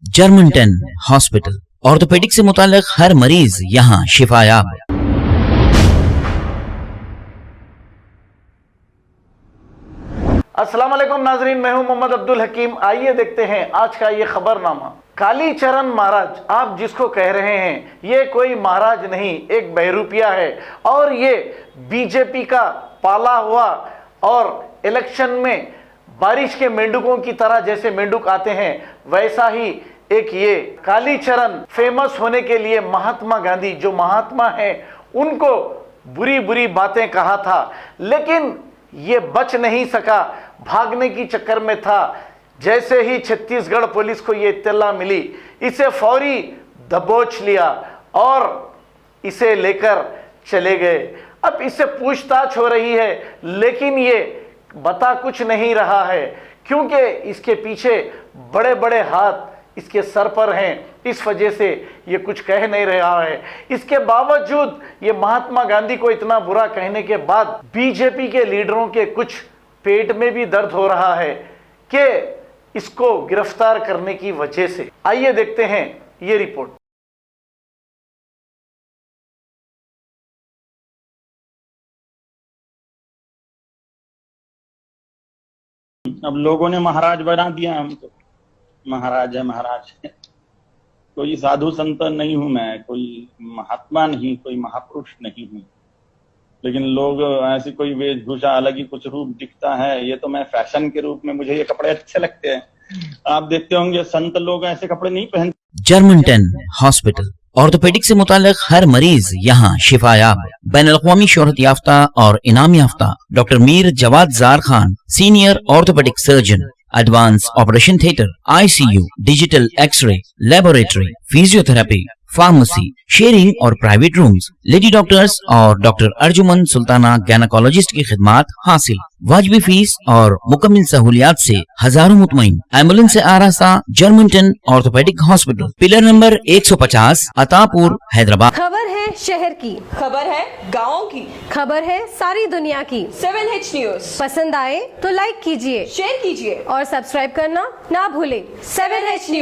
जर्मन-10 hospital, orthopaedic से मुताल्लिक हर मरीज यहाँ शिफायाब। अस्सलाम वालेकुम नाजरीन, मैं हूं मोहम्मद अब्दुल हकीम। आइए देखते हैं आज का ये खबरनामा। कालीचरण महाराज, आप जिसको कह रहे हैं, ये कोई महाराज नहीं, एक बहरूपिया है और ये बीजेपी का पाला हुआ और इलेक्शन में बारिश के मेंढकों की तरह जैसे मेंढक आते हैं वैसा ही एक ये कालीचरण फेमस होने के लिए महात्मा गांधी जो महात्मा है उनको बुरी बुरी बातें कहा था, लेकिन ये बच नहीं सका, भागने की चक्कर में था। जैसे ही छत्तीसगढ़ पुलिस को ये इत्तला मिली, इसे फौरी दबोच लिया और इसे लेकर चले गए। अब इससे पूछताछ हो रही है, लेकिन ये बता कुछ नहीं रहा है क्योंकि इसके पीछे बड़े बड़े हाथ इसके सर पर हैं। इस वजह से ये कुछ कह नहीं रहा है। इसके बावजूद ये महात्मा गांधी को इतना बुरा कहने के बाद बीजेपी के लीडरों के कुछ पेट में भी दर्द हो रहा है कि इसको गिरफ्तार करने की वजह से। आइए देखते हैं ये रिपोर्ट। अब लोगों ने महाराज बना दिया हमको, महाराज है महाराज है। कोई साधु संत नहीं हूं मैं, कोई महात्मा नहीं, कोई महापुरुष नहीं हूं, लेकिन लोग ऐसी कोई वेशभूषा अलग ही कुछ रूप दिखता है। ये तो मैं फैशन के रूप में, मुझे ये कपड़े अच्छे लगते हैं। आप देखते होंगे संत लोग ऐसे कपड़े नहीं पहनते। जर्मन-10 हॉस्पिटल, ऑर्थोपेडिक से मुताल्लिक हर मरीज यहाँ शिफायाब। बैनुल-अक़वामी शोहरत याफ्ता और इनाम याफ्ता doctor Mir Jawad Zar Khan, senior orthopaedic surgeon, advance operation theatre, ICU, digital x ray, laboratory, physiotherapy, pharmacy, sharing और प्राइवेट रूम्स, लेडी डॉक्टर्स और डॉक्टर अर्जुमन सुल्ताना गायनेकोलॉजिस्ट की खिदमात हासिल। वाजिबी फीस और मुकम्मल सहूलियात से हजारों मुतमईन। एम्बुलेंस से आरास्ता German ten orthopaedic hospital, pillar number 150, Attapur, Hyderabad. खबर है शहर की, खबर है गाँव की, खबर है सारी दुनिया की। 7H न्यूज पसंद आए तो लाइक कीजिए, शेयर कीजिए और सब्सक्राइब करना ना भूले। 7H news.